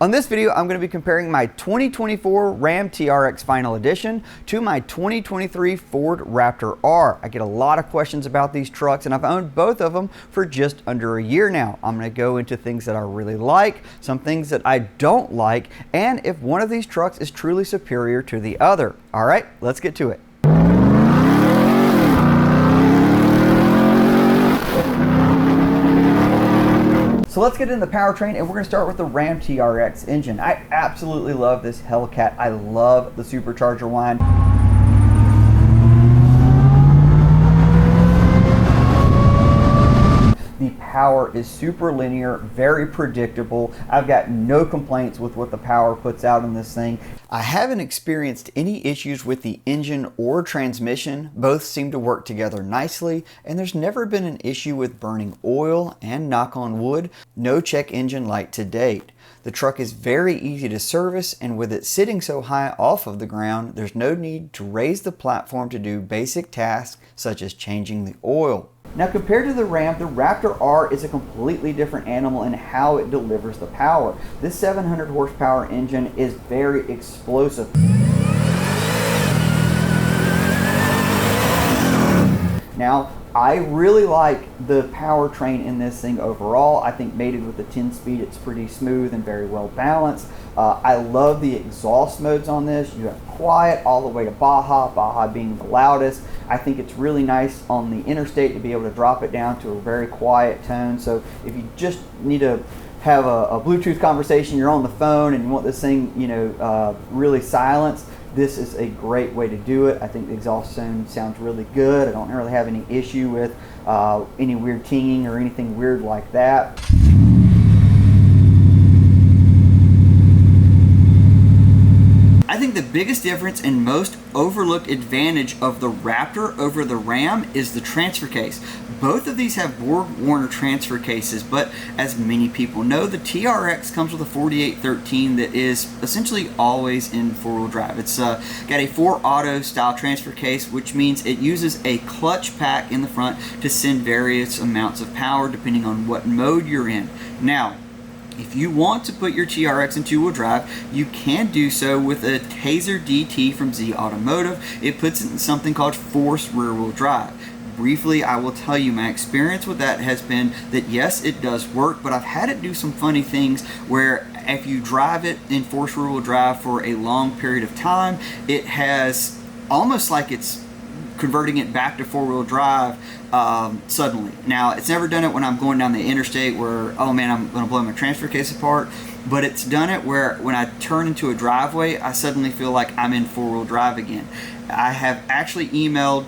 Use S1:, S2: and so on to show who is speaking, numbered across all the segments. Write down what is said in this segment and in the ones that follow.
S1: On this video, I'm going to be comparing my 2024 Ram TRX Final Edition to my 2023 Ford Raptor R. I get a lot of questions about these trucks, and I've owned both of them for just under a year now. I'm going to go into things that I really like, some things that I don't like, and if one of these trucks is truly superior to the other. All right, let's get to it. So let's get into the powertrain, and we're going to start with the Ram TRX engine. I absolutely love this Hellcat. I love the supercharger whine. The power is super linear, very predictable. I've got no complaints with what the power puts out in this thing. I haven't experienced any issues with the engine or transmission. Both seem to work together nicely, and there's never been an issue with burning oil, and knock on wood, no check engine light to date. The truck is very easy to service, and with it sitting so high off of the ground, there's no need to raise the platform to do basic tasks such as changing the oil. Now, compared to the Ram, the Raptor R is a completely different animal in how it delivers the power. This 700 horsepower engine is very explosive. Now, I really like the powertrain in this thing overall. I think mated with the 10-speed, it's pretty smooth and very well balanced. I love the exhaust modes on this. You have quiet all the way to Baja being the loudest. I think it's really nice on the interstate to be able to drop it down to a very quiet tone. So if you just need to have a Bluetooth conversation, you're on the phone and you want this thing, really silenced, this is a great way to do it. I think the exhaust tone sounds really good. I don't really have any issue with any weird tinging or anything weird like that. I think the biggest difference and most overlooked advantage of the Raptor over the Ram is the transfer case. Both of these have BorgWarner transfer cases, but as many people know, the TRX comes with a 4813 that is essentially always in four-wheel drive. It's got a 4-auto style transfer case, which means it uses a clutch pack in the front to send various amounts of power depending on what mode you're in. Now, if you want to put your TRX in two-wheel drive, you can do so with a Taser DT from Z Automotive. It puts it in something called forced rear-wheel drive. Briefly, I will tell you my experience with that has been that yes, it does work, but I've had it do some funny things where if you drive it in forced rear-wheel drive for a long period of time, it has almost like it's converting it back to four-wheel drive suddenly. Now, it's never done it when I'm going down the interstate where, oh man, I'm going to blow my transfer case apart, but it's done it where when I turn into a driveway, I suddenly feel like I'm in four-wheel drive again. I have actually emailed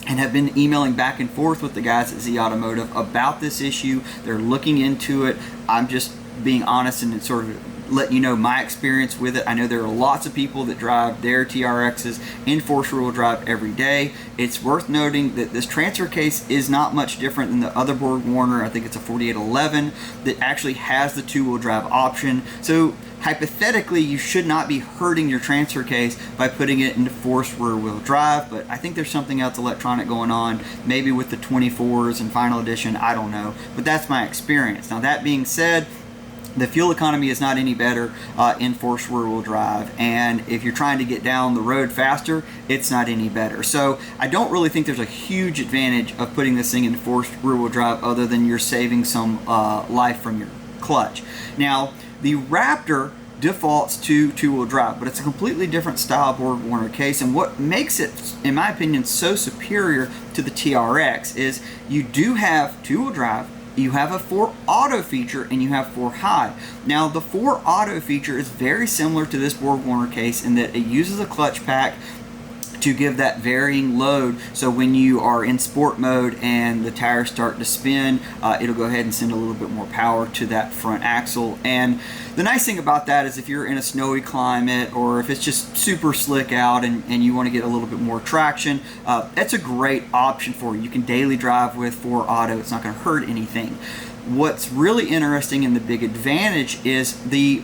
S1: and have been emailing back and forth with the guys at Z Automotive about this issue. They're looking into it. I'm just being honest and sort of let you know my experience with it. I know there are lots of people that drive their TRXs in forced rear-wheel drive every day. It's worth noting that this transfer case is not much different than the other BorgWarner. I think it's a 4811 that actually has the two-wheel drive option. So hypothetically, you should not be hurting your transfer case by putting it into forced rear-wheel drive, but I think there's something else electronic going on, maybe with the 24s and Final Edition, I don't know, but that's my experience. Now, that being said, the fuel economy is not any better in forced rear-wheel drive, and if you're trying to get down the road faster, it's not any better. So I don't really think there's a huge advantage of putting this thing in forced rear-wheel drive other than you're saving some life from your clutch. Now, the Raptor defaults to two-wheel drive, but it's a completely different style BorgWarner case, and what makes it, in my opinion, so superior to the TRX is you do have two-wheel drive, you have a 4-auto feature, and you have 4-high. Now, the 4-auto feature is very similar to this BorgWarner case in that it uses a clutch pack to give that varying load. So when you are in sport mode and the tires start to spin, it'll go ahead and send a little bit more power to that front axle. And the nice thing about that is if you're in a snowy climate or if it's just super slick out and you want to get a little bit more traction, that's a great option for you. You can daily drive with 4-auto. It's not going to hurt anything. What's really interesting and the big advantage is the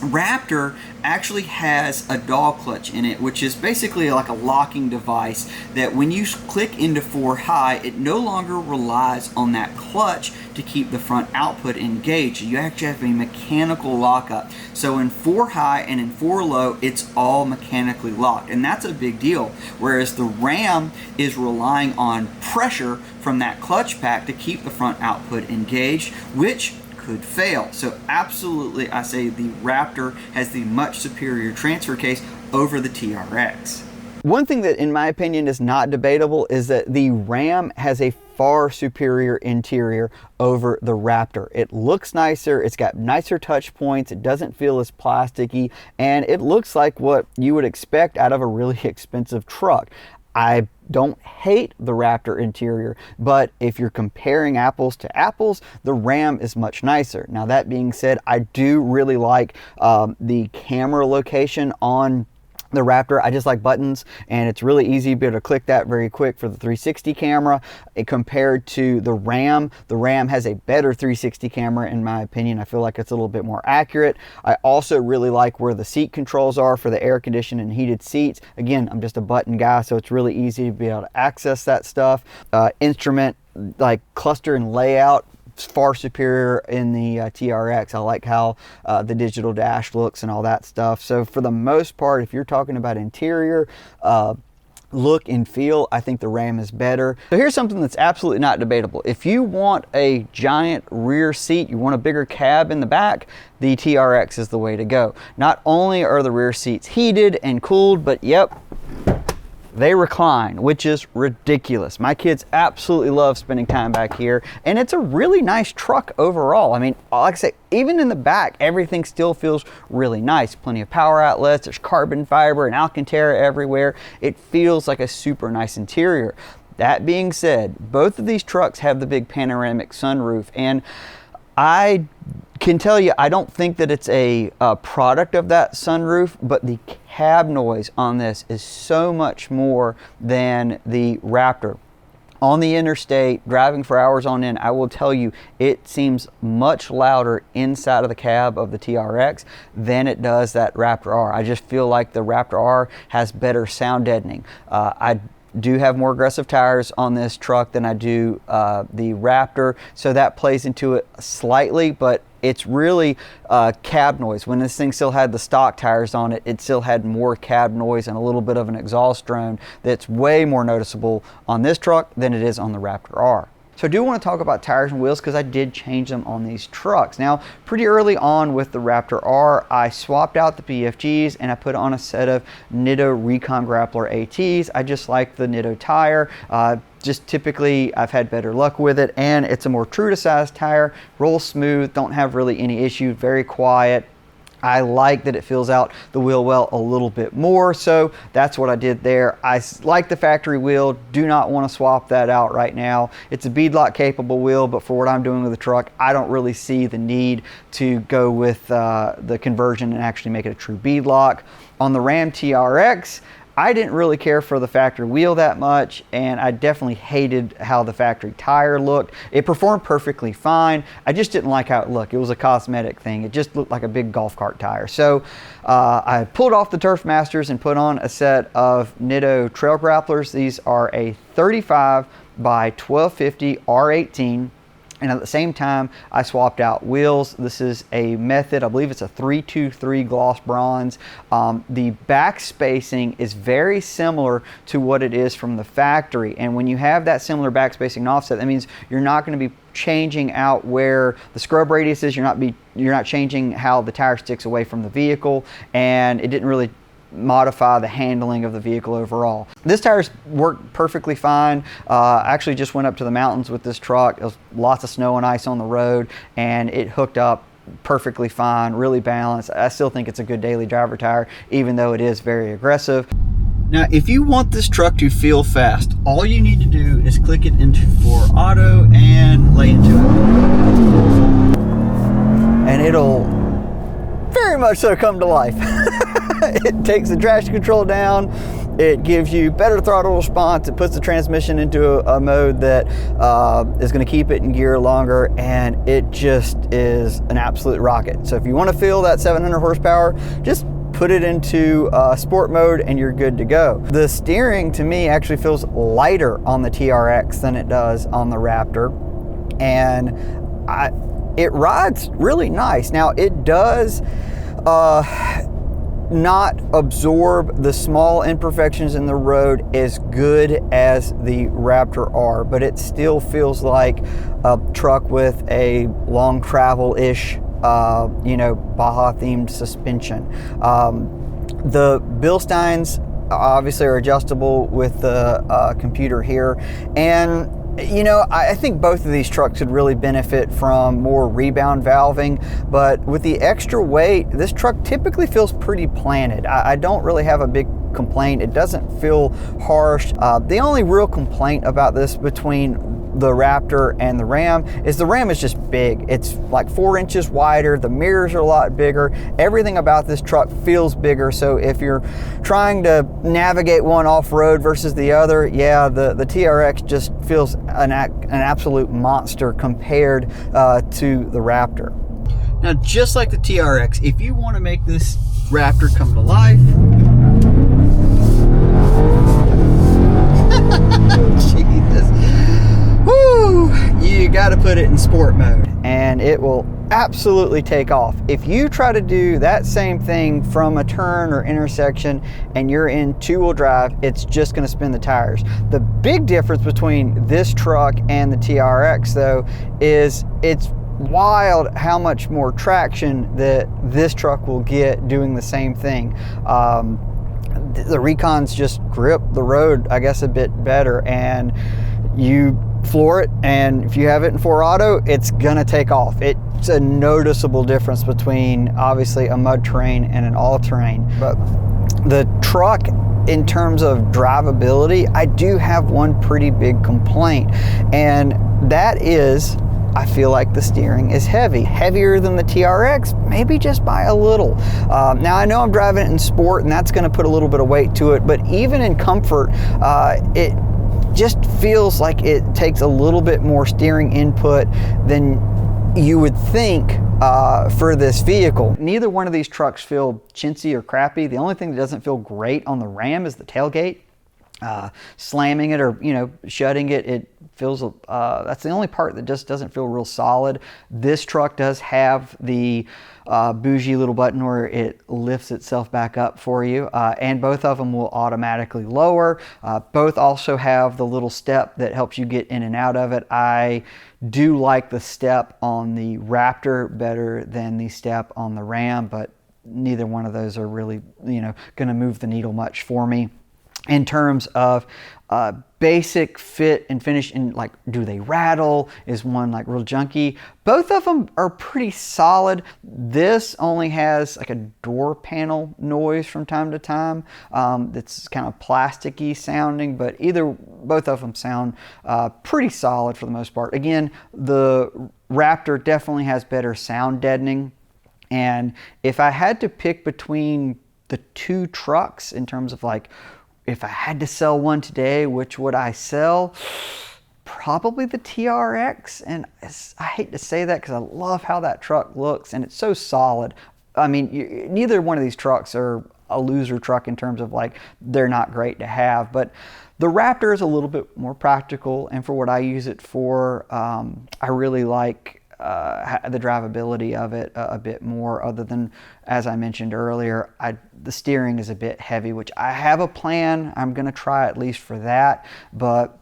S1: Raptor actually has a dog clutch in it, which is basically like a locking device that when you click into 4 high, it no longer relies on that clutch to keep the front output engaged. You actually have a mechanical lockup. So in 4 high and in 4 low, it's all mechanically locked, and that's a big deal. Whereas the Ram is relying on pressure from that clutch pack to keep the front output engaged, which could fail. So absolutely, I say the Raptor has the much superior transfer case over the TRX. One thing that in my opinion is not debatable is that the Ram has a far superior interior over the Raptor. It looks nicer, it's got nicer touch points, it doesn't feel as plasticky, and it looks like what you would expect out of a really expensive truck. I don't hate the Raptor interior, but if you're comparing apples to apples, the Ram is much nicer. Now that being said, I do really like the camera location on the Raptor. I just like buttons, and it's really easy to be able to click that very quick for the 360 camera. Compared to the Ram has a better 360 camera in my opinion. I feel like it's a little bit more accurate. I also really like where the seat controls are for the air conditioned and heated seats. Again, I'm just a button guy, so it's really easy to be able to access that stuff. Instrument like cluster and layout, far superior in the TRX. I like how the digital dash looks and all that stuff. So for the most part, if you're talking about interior look and feel, I think the Ram is better. So here's something that's absolutely not debatable. If you want a giant rear seat, you want a bigger cab in the back, the TRX is the way to go. Not only are the rear seats heated and cooled, but yep, they recline, which is ridiculous. My kids absolutely love spending time back here, and it's a really nice truck overall. I mean, like I say, even in the back, everything still feels really nice. Plenty of power outlets, there's carbon fiber and Alcantara everywhere. It feels like a super nice interior. That being said, both of these trucks have the big panoramic sunroof, and I can tell you, I don't think that it's a product of that sunroof, but the cab noise on this is so much more than the Raptor. On the interstate, driving for hours on end, I will tell you, it seems much louder inside of the cab of the TRX than it does that Raptor R. I just feel like the Raptor R has better sound deadening. I do have more aggressive tires on this truck than I do the Raptor, so that plays into it slightly, but it's really cab noise. When this thing still had the stock tires on it, it still had more cab noise and a little bit of an exhaust drone that's way more noticeable on this truck than it is on the Raptor R. So I do want to talk about tires and wheels because I did change them on these trucks. Now, pretty early on with the Raptor R, I swapped out the PFGs and I put on a set of Nitto Recon Grappler ATs. I just like the Nitto tire. Just typically I've had better luck with it, and it's a more true to size tire, rolls smooth, don't have really any issue, very quiet. I like that it fills out the wheel well a little bit more, so that's what I did there. I like the factory wheel, do not want to swap that out right now. It's a beadlock capable wheel, but for what I'm doing with the truck, I don't really see the need to go with the conversion and actually make it a true beadlock. On the Ram TRX, I didn't really care for the factory wheel that much, and I definitely hated how the factory tire looked. It performed perfectly fine. I just didn't like how it looked. It was a cosmetic thing. It just looked like a big golf cart tire. So I pulled off the Turf Masters and put on a set of Nitto Trail Grapplers. These are a 35 by 1250 R18. And at the same time, I swapped out wheels. This is a Method, I believe it's a 323 gloss bronze. The back spacing is very similar to what it is from the factory. And when you have that similar back spacing and offset, that means you're not going to be changing out where the scrub radius is. You're not changing how the tire sticks away from the vehicle, and it didn't really modify the handling of the vehicle overall. This tire's worked perfectly fine. I actually just went up to the mountains with this truck. There was lots of snow and ice on the road, and it hooked up perfectly fine, really balanced. I still think it's a good daily driver tire, even though it is very aggressive. Now, if you want this truck to feel fast, all you need to do is click it into 4 Auto and lay into it. And it'll very much so come to life. It takes the traction control down, it gives you better throttle response, it puts the transmission into a mode that is going to keep it in gear longer, and it just is an absolute rocket. So if you want to feel that 700 horsepower, just put it into sport mode and you're good to go. The steering to me actually feels lighter on the TRX than it does on the Raptor, and it rides really nice. Now it does not absorb the small imperfections in the road as good as the Raptor R, but it still feels like a truck with a long travel-ish, Baja themed suspension. The Bilsteins obviously are adjustable with the computer here, and I think both of these trucks could really benefit from more rebound valving, but with the extra weight, this truck typically feels pretty planted. I don't really have a big complaint. It doesn't feel harsh. The only real complaint about this between the Raptor and the Ram is the Ram is just big. It's like 4 inches wider. The mirrors are a lot bigger. Everything about this truck feels bigger. So if you're trying to navigate one off-road versus the other, yeah, the TRX just feels an absolute monster compared to the Raptor. Now, just like the TRX, if you want to make this Raptor come to life, Jesus, whoo, you got to put it in sport mode and it will absolutely take off. If you try to do that same thing from a turn or intersection and you're in two-wheel drive, it's just going to spin the tires. The big difference between this truck and the TRX though is it's wild how much more traction that this truck will get doing the same thing. The Recons just grip the road, I guess, a bit better, and you floor it, and if you have it in 4 auto, it's gonna take off. It's a noticeable difference between obviously a mud terrain and an all-terrain. But the truck, in terms of drivability, I do have one pretty big complaint, and that is I feel like the steering is heavier than the TRX, maybe just by a little. Now I know I'm driving it in sport and that's gonna put a little bit of weight to it, but even in comfort, it just feels like it takes a little bit more steering input than you would think for this vehicle. Neither one of these trucks feel chintzy or crappy. The only thing that doesn't feel great on the Ram is the tailgate. Slamming it or shutting it, it feels that's the only part that just doesn't feel real solid. This truck does have the bougie little button where it lifts itself back up for you, and both of them will automatically lower. Both also have the little step that helps you get in and out of it. I do like the step on the Raptor better than the step on the Ram, but neither one of those are really going to move the needle much for me. In terms of basic fit and finish, and like, do they rattle? Is one like real junky? Both of them are pretty solid. This only has like a door panel noise from time to time. That's kind of plasticky sounding, but both of them sound pretty solid for the most part. Again, the Raptor definitely has better sound deadening. And if I had to pick between the two trucks in terms of like, if I had to sell one today, which would I sell? Probably the TRX. And I hate to say that because I love how that truck looks and it's so solid. I mean, neither one of these trucks are a loser truck in terms of like, they're not great to have, but the Raptor is a little bit more practical, and for what I use it for, I really like the drivability of it a bit more, other than, as I mentioned earlier, the steering is a bit heavy, which I have a plan. I'm going to try at least for that. But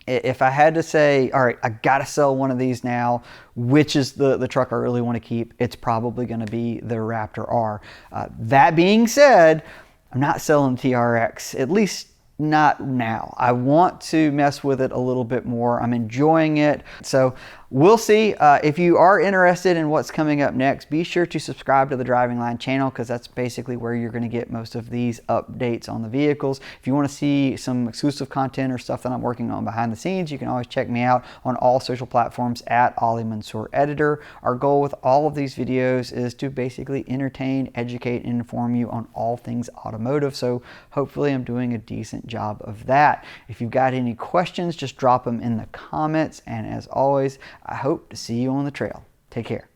S1: if I had to say, all right, I got to sell one of these now, which is the truck I really want to keep, it's probably going to be the Raptor R. That being said, I'm not selling TRX, at least not now. I want to mess with it a little bit more. I'm enjoying it. So we'll see. If you are interested in what's coming up next, be sure to subscribe to the Driving Line channel, because that's basically where you're going to get most of these updates on the vehicles. If you want to see some exclusive content or stuff that I'm working on behind the scenes, you can always check me out on all social platforms at Ali Mansour Editor. Our goal with all of these videos is to basically entertain, educate, and inform you on all things automotive. So hopefully I'm doing a decent job of that. If you've got any questions, just drop them in the comments. And as always, I hope to see you on the trail. Take care.